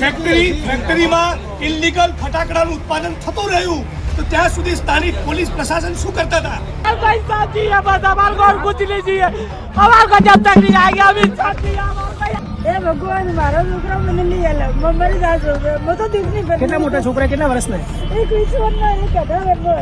ફેક્ટરીમાં ઇલીગલ ફટાકડાનું ઉત્પાદન થતું રહ્યું તો ત્યાં સુધી સ્થાનિક પોલીસ પ્રશાસન શું કરતા હતા? ભગવાન મારો છોકરો મને લઈ આવ્યો મરી જાજો મો તો દુઃખ નહીં. કેટલા મોટા છોકરા, કેટલા વર્ષના? 21 વર્ષનો, 18 વર્ષનો.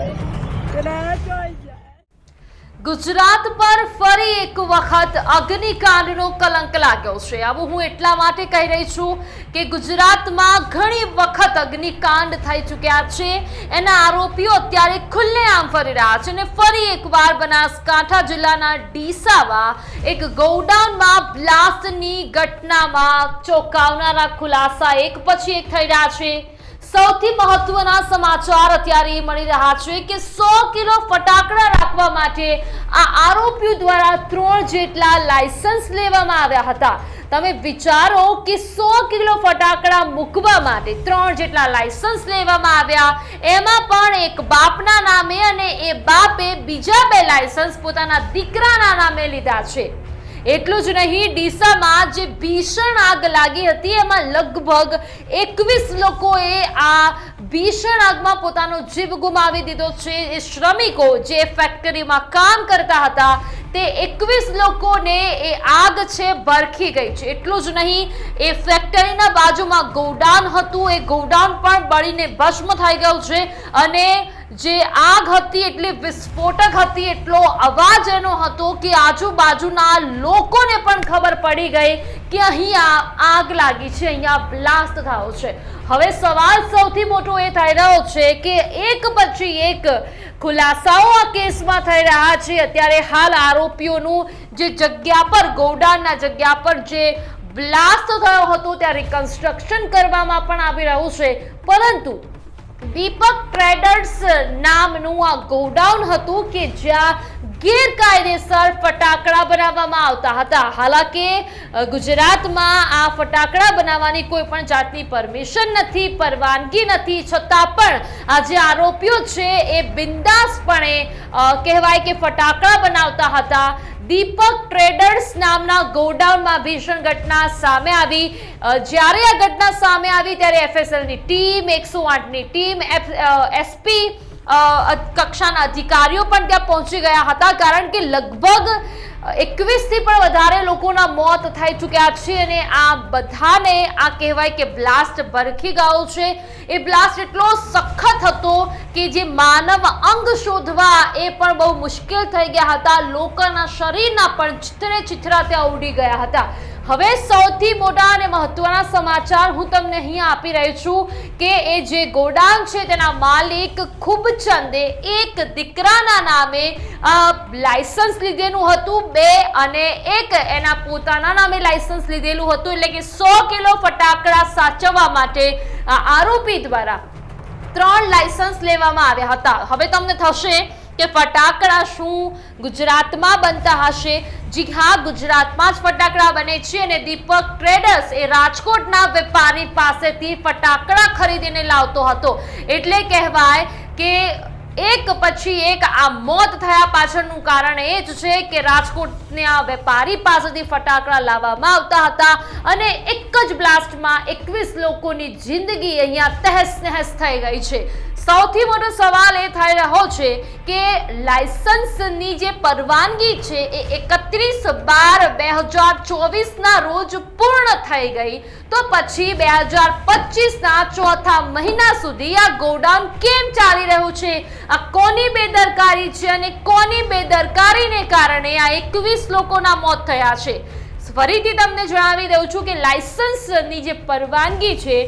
ગુજરાત પર ફરી એક વખત અગ્નિકાંડનો કલંક લાગ્યો છે. આવું હું એટલા માટે કહી રહી છું કે ગુજરાતમાં ઘણી વખત અગ્નિકાંડ થઈ ચૂક્યા છે. એના આરોપીઓ અત્યારે ખુલ્લેઆમ ફરી રહ્યા છે અને ફરી એકવાર બનાસકાંઠા જિલ્લાના ડીસામાં એક ગોડાઉનમાં બ્લાસ્ટની ઘટનામાં ચોંકાવનારા ખુલાસા એક પછી એક થઈ રહ્યા છે. સૌથી મહત્વના સમાચાર અત્યારે એ મળી રહ્યા છે કે 100 કિલો ફટાકડા રાખવા માટે આ આરોપીઓ દ્વારા 3 જેટલા લાયસન્સ લેવામાં આવ્યા હતા. તમે વિચારો કે 100 કિલો ફટાકડા મૂકવા માટે 3 જેટલા લાયસન્સ લેવામાં આવ્યા, એમાં પણ એક બાપના નામે અને એ બાપે બીજા 2 લાયસન્સ પોતાના દીકરાના નામે લીધા છે. એટલું જ નહીં, ડીસામાં જે ભીષણ આગ લાગી હતી એમાં લગભગ 21 લોકોએ આ ભીષણ આગમાં પોતાનો જીવ ગુમાવી દીધો છે. એ શ્રમિકો જે ફેક્ટરીમાં કામ કરતા હતા તે 21 લોકોને એ આગ છે ભરખી ગઈ છે. એટલું જ નહીં, એ ફેક્ટરીના બાજુમાં ગોડાઉન હતું, એ ગોડાઉન પણ બળીને ભસ્મ થઈ ગયું છે અને જે આગ હતી એટલી વિસ્ફોટક હતી, એટલો અવાજ એનો હતો કે આજુબાજુના લોકોને પણ ખબર પડી ગઈ કે અહીંયા આગ લાગી છે, અહીંયા બ્લાસ્ટ થયો છે. હવે સવાલ સૌથી મોટો એ થઈ રહ્યો છે કે એક પછી એક ખુલાસાઓ આ કેસમાં થઈ રહ્યા છે. અત્યારે હાલ આરોપીઓનું જે જગ્યા પર, ગોડાઉનના જગ્યા પર જે બ્લાસ્ટ થયો હતો ત્યાં રિકન્સ્ટ્રક્શન કરવામાં પણ આવી રહ્યું છે. પરંતુ દીપક ટ્રેડર્સ નામનું આ ગોડાઉન હતું કે જ્યાં ગેરકાયદેસર ફટાકડા બનાવવામાં આવતા હતા. હાલાકી ગુજરાતમાં આ ફટાકડા બનાવવાની કોઈ પણ જાતની પરમિશન નથી, પરવાનગી નથી, છતાં પણ આ જે આરોપીઓ છે એ બિંદાસપણે કહેવાય કે ફટાકડા બનાવતા હતા. દીપક ટ્રેડર્સ નામના ગોડાઉનમાં ભીષણ ઘટના સામે આવી. જ્યારે આ ઘટના સામે આવી ત્યારે FSLની ટીમ, 108ની ટીમ, SP કક્ષાના અધિકારીઓ પણ ત્યાં પહોંચી ગયા હતા. કારણ કે લગભગ 21 થી પણ વધારે લોકોના મોત થઈ ચૂક્યા છે અને આ બધાને આ કહેવાય કે બ્લાસ્ટ ભરખી ગયો છે. એ બ્લાસ્ટ એટલો સખત હતો કે જે માનવ અંગ શોધવા એ પણ બહુ મુશ્કેલ થઈ ગયા હતા. લોકોના શરીરના પણ ચિત્રે ચિત્રા ત્યાં ઉડી ગયા હતા. હવે સૌથી મોટા અને મહત્વના સમાચાર હું તમને અહીંયા આપી રહી છું કે એ જે ગોડાઉન છે તેના માલિક ખૂબચંદે એક દીકરાના નામે લાયસન્સ લીધેલું હતું, 2 અને 1 એના પોતાના નામે લાયસન્સ લીધેલું હતું. એટલે કે 100 કિલો ફટાકડા સાચવવા માટે આ આરોપી દ્વારા 3 લાયસન્સ લેવામાં આવ્યા હતા. હવે તમને થશે કે ફટાકડા શું ગુજરાતમાં બનતા હશે? જી હા, ગુજરાતમાં જ ફટાકડા બને છે અને દીપક ટ્રેડર્સ એ રાજકોટના વેપારી પાસેથી ફટાકડા ખરીદીને લાવતો હતો. એટલે કહેવાય કે એક પછી એક આ મોત થયા પાછળનું કારણ એ જ છે કે રાજકોટના વેપારી પાસેથી ફટાકડા લાવવામાં આવતા હતા અને એક જ બ્લાસ્ટમાં 21 લોકોની જિંદગી અહીંયા તહેસ નહેસ થઈ ગઈ છે. સૌથી મોટો સવાલ એ થઈ રહ્યો છે કે લાયસન્સની જે પરવાનગી છે એ 31/12/2024ના રોજ પૂર્ણ થઈ ગઈ, તો પછી 2025ના ચોથા મહિના સુધી આ ગોડાઉન કેમ ચાલી રહ્યું છે? આ કોની બેદરકારી છે અને કોની બેદરકારીને કારણે આ 21 લોકોના મોત થયા છે? ફરીથી તમને જણાવી દઉં છું કે લાયસન્સની જે પરવાનગી છે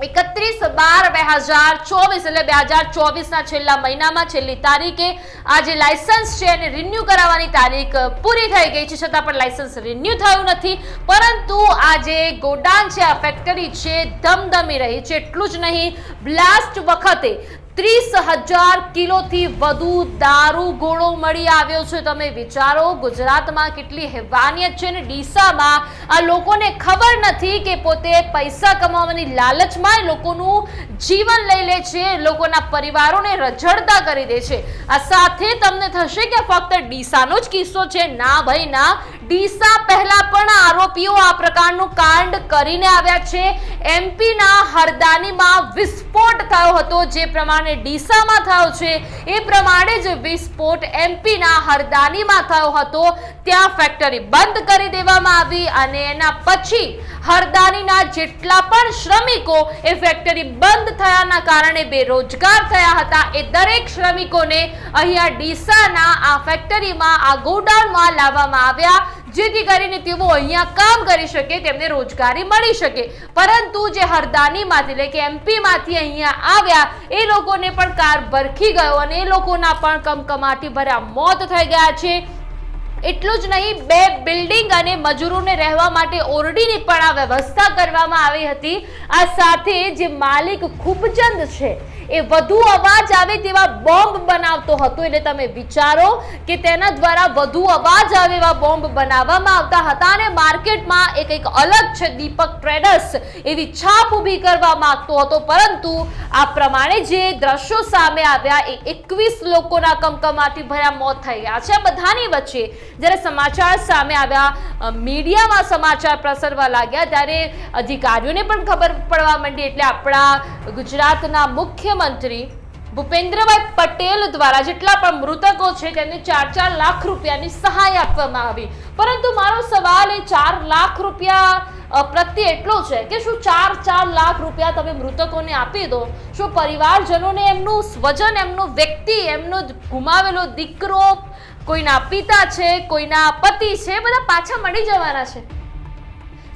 31/12/2024 એટલે 2024ના છેલ્લા મહિનામાં છેલ્લી તારીખે આ જે લાયસન્સ છે એને રિન્યુ કરાવવાની તારીખ પૂરી થઈ ગઈ છે, છતાં પણ લાયસન્સ રિન્યુ થયું નથી. પરંતુ આ જે ગોડાઉન છે, આ ફેક્ટરી છે, ધમધમી રહી છે. એટલું જ નહીં, બ્લાસ્ટ વખતે 30,000 કિલોથી વધુ દારૂ ગોળો મળી આવ્યો છે. તમે વિચારો ગુજરાતમાં કેટલી હેવાનિયત છે અને ડીસામાં આ લોકોને ખબર નથી કે પોતે પૈસા કમાવાની લાલચમાં લોકોનું જીવન લઈ લે છે, લોકોના પરિવારોને રઝળતા કરી દે છે. આ સાથે તમને થશે કે ફક્ત ડીસાનો જ કિસ્સો છે? ના ભાઈ ના, ડીસા પહેલા પણ આરોપીઓ આ પ્રકારનું કાંડ કરીને આવ્યા છે. એમપીના હરદાનીમાં વિસ્ફોટ થયો હતો, જે પ્રમાણે ડીસામાં થયો છે એ પ્રમાણે જ વિસ્ફોટ એમપીના હરદાનીમાં થયો હતો. ત્યાં ફેક્ટરી બંધ કરી દેવામાં આવી અને એના પછી હરદાનીના જેટલા પણ શ્રમિકો એ ફેક્ટરી બંધ થયાના કારણે બેરોજગાર થયા હતા એ દરેક શ્રમિકોને અહીંયા ડીસાના આ ફેક્ટરીમાં આ ગોડાઉનમાં લાવવામાં આવ્યા, જેથી કરીને તેઓ અહીંયા કામ કરી શકે, તેમને રોજગારી મળી શકે. પરંતુ જે હરદાનીમાંથી એટલે કે એમપીમાંથી અહીંયા આવ્યા એ લોકોને પણ કાર ભરખી ગયો અને એ લોકોના પણ કમકમાટી ભર્યા મોત થઈ ગયા છે. એટલું જ નહીં, 2 બિલ્ડિંગ અને મજૂરોને રહેવા માટે ઓરડીની પણ આ વ્યવસ્થા કરવામાં આવી હતી. આ સાથે જે માલિક ખૂબચંદ છે એ વધુ અવાજ આવે તેવા બોમ્બ બનાવતો હતો. એટલે તમે વિચારો કે તેના દ્વારા વધુ અવાજ આવે એવા બોમ્બ બનાવવામાં આવતા હતા અને માર્કેટમાં એક અલગ છે દીપક ટ્રેડર્સ એવી છાપ ઊભી કરવા માંગતો હતો. પરંતુ આ પ્રમાણે જે દ્રશ્યો સામે આવ્યા એ 21 લોકોના કમકમાટી ભર્યા મોત થઈ ગયા છે. આ બધાની વચ્ચે જ્યારે સમાચાર સામે આવ્યા, મીડિયામાં સમાચાર પ્રસરવા લાગ્યા, ત્યારે અધિકારીઓને પણ ખબર પડવા માંડી. એટલે આપણા ગુજરાતના મુખ્યમંત્રી ભૂપેન્દ્રભાઈ પટેલ દ્વારા જેટલા પણ મૃતકો છે તેમને 4-4 લાખ રૂપિયાની સહાય આપવામાં આવી. પરંતુ મારો સવાલ એ 4 લાખ રૂપિયા પ્રત્યે એટલો છે કે શું 4 લાખ રૂપિયા તમે મૃતકોને આપી દો, શું પરિવારજનોને એમનું સ્વજન, એમનું વ્યક્તિ, એમનો ગુમાવેલો દીકરો, કોઈના પિતા છે, કોઈના પતિ છે, બધા પાછા મળી જવાના છે?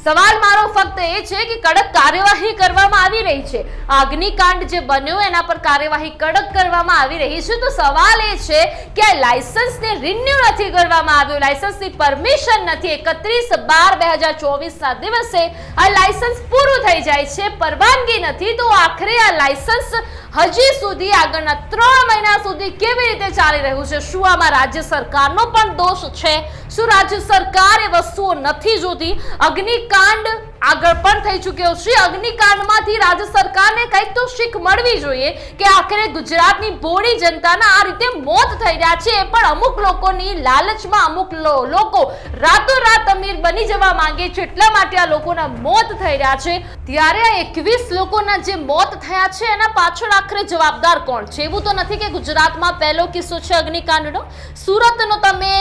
સવાલ મારો ફક્ત એ છે કે કડક કાર્યવાહી કરવામાં આવી રહી છે. અગ્નિકાંડ જે બન્યો એના પર કાર્યવાહી કડક કરવામાં આવી રહી છે. તો સવાલ એ છે કે આ લાયસન્સને રિન્યુ નથી કરવામાં આવ્યું, લાયસન્સની પરમિશન નથી. 31/12/2024 ના દિવસે આ લાયસન્સ પૂરું થઈ જાય છે, પરવાનગી નથી. તો આખરે આ લાયસન્સ હજી સુધી આગળના 3 મહિના સુધી કેવી રીતે ચાલી રહ્યું છે? શું આમાં રાજ્ય સરકારનો પણ દોષ છે? શું રાજ્ય સરકાર એ વસ્તુઓ નથી જોતી? અગ્નિકાંડ આગળ પણ થઈ ચૂક્યો છે. અગ્નિકાંડમાંથી રાજ્ય સરકારને કંઈક તો શીખ મળવી જોઈએ કે આખરે ગુજરાતની ભોળી જનતાના આ રીતે મોત થઈ રહ્યા છે, એ પણ અમુક લોકોની લાલચમાં. અમુક લોકો રાતોરાત અમીર બની જવા માંગે છે, એટલા માટે આ લોકોના મોત થઈ રહ્યા છે. ત્યારે આ 21 લોકોના જે મોત થયા છે એના પાછળ આખરે જવાબદાર કોણ છે? એવું તો નથી કે ગુજરાતમાં પહેલો કિસ્સો છે અગ્નિકાંડનો. સુરતનો તમે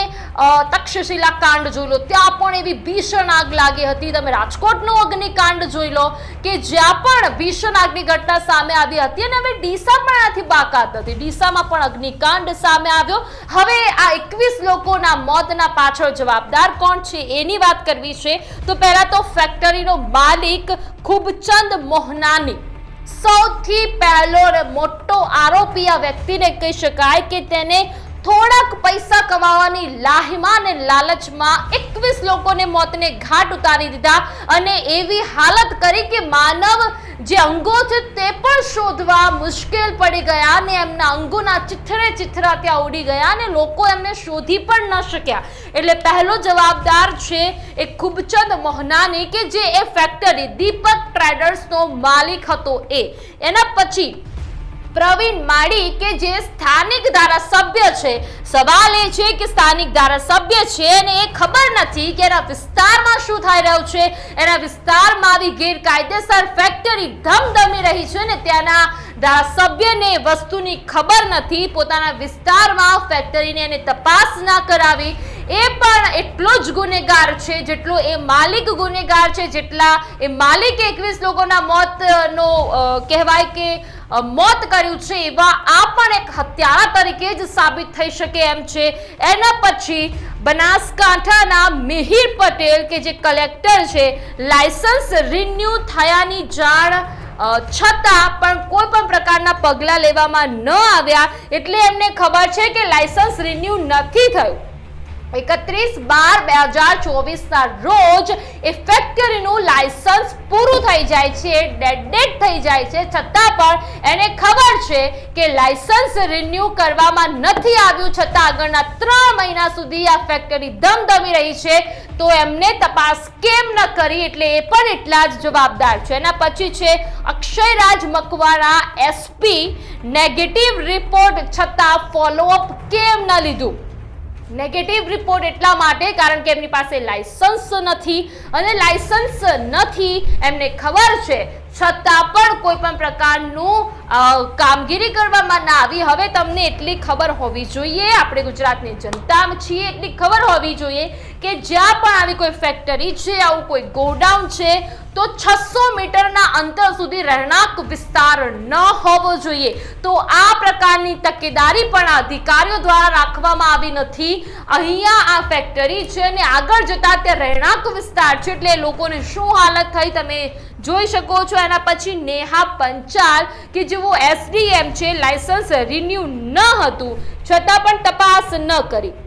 તક્ષશિલા કાંડ જોઈ લો, ત્યાં પણ એવી ભીષણ આગ લાગી હતી. તમે રાજકોટ અગ્નિકાંડ જોઈ લો કે જ્યાં પણ ભીષણ આગની ઘટના સામે આવી હતી. અને હવે ડીસા પણ આથી બાકાત નથી, ડીસામાં પણ અગ્નિકાંડ સામે આવ્યો. હવે આ 21 લોકોના મોતના પાછળ જવાબદાર કોણ છે એની વાત કરવી છે. તો પહેલા તો ફેક્ટરીનો માલિક ખૂબચંદ મોહનાની સૌથી પહેલો મોટો આરોપી આ વ્યક્તિને કહી શકાય કે તેને થોડાક પૈસા કમાવાની લાહીમાં અને લાલચમાં 21 લોકોને મોતને ઘાટ ઉતારી દીધા અને એવી હાલત કરી કે માનવ જે અંગો છે તે પણ શોધવા મુશ્કેલ પડી ગયા અને એમના અંગોના ચિથરા ત્યાં ઉડી ગયા અને લોકો એમને શોધી પણ ન શક્યા. એટલે પહેલો જવાબદાર છે એ ખૂબચંદ મોહનાની કે જે એ ફેક્ટરી દીપક ટ્રેડર્સનો માલિક હતો. એના પછી પ્રવીણ માળી કે જે સ્થાનિક ધારાસભ્ય છે. સવાલ એ છે કે સ્થાનિક ધારાસભ્ય છે અને એ ખબર નથી કે એના વિસ્તારમાં શું થઈ રહ્યું છે. એના વિસ્તારમાં આવી ગેરકાયદેસર ફેક્ટરી ધમધમી રહી છે ને ત્યાંના ધારાસભ્યને વસ્તુની ખબર નથી. પોતાના વિસ્તારમાં ફેક્ટરીને એને તપાસ ના કરાવી એ પણ એટલો જ ગુનેગાર છે જેટલો એ માલિક ગુનેગાર છે, જેટલા એ માલિક 21 લોકોના મોતનો કહેવાય કે મોત કર્યું છે એવા આ પણ એક હત્યારા તરીકે જ સાબિત થઈ શકે એમ છે. એના પછી બનાસકાંઠાના મિહિર પટેલ કે જે કલેક્ટર છે, લાયસન્સ રિન્યુ થયાની જાણ છતાં પણ કોઈ પણ પ્રકારના પગલાં લેવામાં ન આવ્યા. એટલે એમને ખબર છે કે લાયસન્સ રિન્યુ નથી થયું. 31/12/2024 ના રોજ એ ફેક્ટરીનું લાયસન્સ પૂરું થઈ જાય છે, ડેડ થઈ જાય છે, છતાં પણ એને ખબર છે કે લાયસન્સ રિન્યુ કરવામાં નથી આવ્યું. છતાં આગળના 3 મહિના સુધી આ ફેક્ટરી ધમધમી રહી છે. તો એમને તપાસ કેમ ન કરી? એટલે એ પણ એટલા જ જવાબદાર છે. એના પછી છે Akshayraj Makwana SP, negative report છતાં ફોલોઅપ કેમ ન લીધું? નેગેટિવ રિપોર્ટ એટલા માટે કારણ કે એમની પાસે લાયસન્સ નથી, અને લાયસન્સ નથી એમને ખબર છે છતાં પણ કોઈ પણ પ્રકારનું કામગીરી કરવામાં ના આવી. હવે તમને એટલી ખબર હોવી જોઈએ, આપણે ગુજરાતની જનતા છીએ એટલી ખબર હોવી જોઈએ કે જ્યાં પણ આવી કોઈ ફેક્ટરી છે, આવું કોઈ ગોડાઉન છે, તો 600 મીટરના અંતર સુધી રહેણાંક વિસ્તાર ન હોવો જોઈએ. તો આ પ્રકારની તકેદારી પણ અધિકારીઓ દ્વારા રાખવામાં આવી નથી. અહીંયા આ ફેક્ટરી છે અને આગળ જતા ત્યાં રહેણાંક વિસ્તાર છે, એટલે લોકોને શું હાલત થઈ તમે જોઈ શકો છો. એના પછી નેહા પંચાલ કે જેઓ SDM છે, લાયસન્સ રિન્યુ ન હતું છતાં પણ તપાસ ન કરી.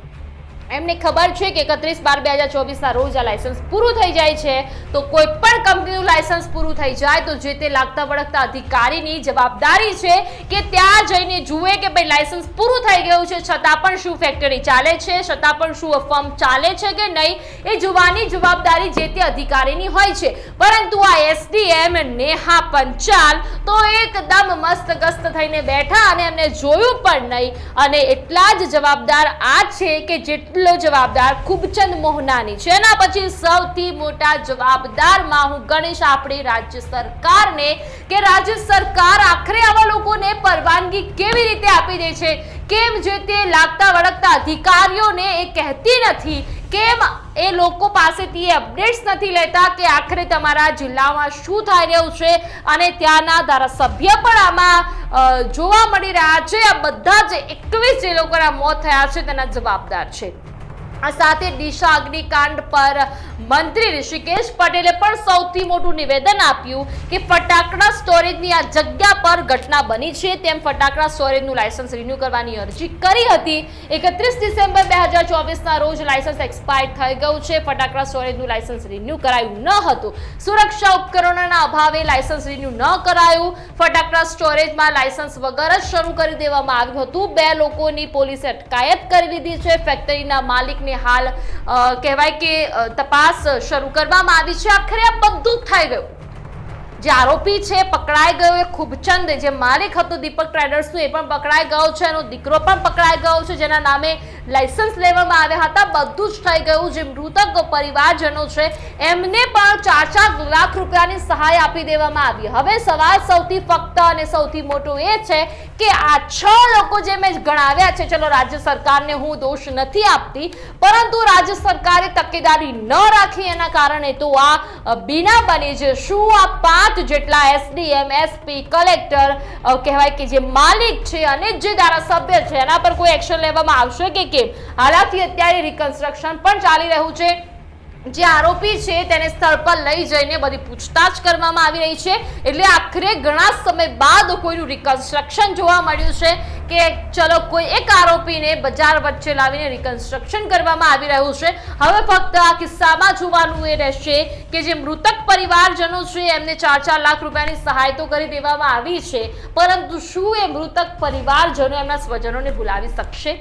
એમને ખબર છે કે 31/12/2024 રોજ આ લાયસન્સ પૂરું થઈ જાય છે, તો કોઈ પણ કંપનીનું લાયસન્સ પૂરું થઈ જાય તો જે તે લાગતા વળગતા અધિકારીની જવાબદારી છે કે ત્યાં જઈને જુએ કે ભાઈ લાયસન્સ પૂરું થઈ ગયું છે છતાં પણ શું ફેક્ટરી ચાલે છે, છતાં પણ શું ફર્મ ચાલે છે કે નહીં, એ જોવાની જવાબદારી જે તે અધિકારીની હોય છે. પરંતુ આ SDM નેહા પંચાલ તો એકદમ મસ્તગસ્ત થઈને બેઠા અને એમને જોયું પણ નહીં. અને એટલા જ જવાબદાર આ છે કે જેટલું જવાબદાર ખુબચંદ મોહનાની છે. એના પછી સૌથી મોટા જવાબદારમાં હું ગણીશ આપણી રાજ્ય સરકારને, કે રાજ્ય સરકાર આખરે આવા લોકોને પરવાનગી કેવી રીતે આપી દે છે, કેમ જે તે લાગતા વળગતા અધિકારીઓને એ કહેતી નથી, કેમ એ લોકો પાસેથી અપડેટ્સ નથી લેતા કે આખરે તમારા જિલ્લામાં શું થઈ રહ્યું છે. અને ત્યાંના ધારાસભ્ય પણ આમાં જોવા મળી રહ્યા છે. આ બધા જ 21 જે લોકોના મોત થયા છે તેના જવાબદાર છે. આ સાથે ડીસા અગ્નિકાંડ પર મંત્રી ઋષિકેશ પટેલે પણ સૌથી મોટું નિવેદન આપ્યું કે ફટાકડા સ્ટોરેજની આ જગ્યા પર ઘટના બની છે, તેમ ફટાકડા સ્ટોરેજનું લાયસન્સ રિન્યુ કરવાની અરજી કરી હતી. 31 ડિસેમ્બર 2024 રોજ લાયસન્સ એક્સપાયર થઈ ગયું છે. ફટાકડા સ્ટોરેજનું લાયસન્સ રિન્યુ કરાયું ન હતું. સુરક્ષા ઉપકરણોના અભાવે લાયસન્સ રિન્યુ ન કરાયું. ફટાકડા સ્ટોરેજમાં લાયસન્સ વગર જ શરૂ કરી દેવામાં આવ્યું હતું. 2 લોકોની પોલીસે અટકાયત કરી લીધી છે. ફેક્ટરીના માલિકને હાલ કહેવાય કે તપાસ શરૂ કરવામાં આવી છે. આખરે આ બધું થઈ ગયું. જે આરોપી છે પકડાઈ ગયો એ ખુબચંદ, જે માલિક હતો દીપક ટ્રેડર્સનો, એ પણ પકડાઈ ગયો છે. એનો દીકરો પણ પકડાઈ ગયો છે જેના નામે લાયસન્સ લેવામાં આવ્યા હતા. બધું જ થઈ ગયું. જે મૃતક પરિવારજનો છે એમને પણ 4-4 લાખ રૂપિયાની સહાય આપી દેવામાં આવી. હવે સવાલ સૌથી ફક્ત અને સૌથી મોટો એ છે કે આ 6 લોકો જે મેં ગણાવ્યા છે, ચલો રાજ્ય સરકારને હું દોષ નથી આપતી, પરંતુ રાજ્ય સરકારે તકેદારી ન રાખી એના કારણે તો આ બીના બની છે. શું આ 5 જેટલા SDM, SP, કલેક્ટર કહેવાય કે જે માલિક છે અને જે ધારાસભ્ય છે એના પર કોઈ એક્શન લેવામાં આવશે કે કેમ? હાલાકી અત્યારે રિકન્સ્ટ્રક્શન પણ ચાલી રહ્યું છે. જે આરોપી છે તેને સ્થળ પર લઈ જઈને બધી પૂછતાછ કરવામાં આવી રહી છે. એટલે આખરે ઘણા સમય બાદ કોઈનું રિકન્સ્ટ્રક્શન જોવા મળ્યું છે કે ચલો કોઈ એક આરોપીને બજાર વચ્ચે લાવીને રિકન્સ્ટ્રક્શન કરવામાં આવી રહ્યું છે. હવે ફક્ત આ કિસ્સામાં જોવાનું એ રહેશે કે જે મૃતક પરિવારજનો છે એમને 4-4 લાખ રૂપિયાની સહાય તો કરી દેવામાં આવી છે, પરંતુ શું એ મૃતક પરિવારજનો એમના સ્વજનોને ભૂલાવી શકશે?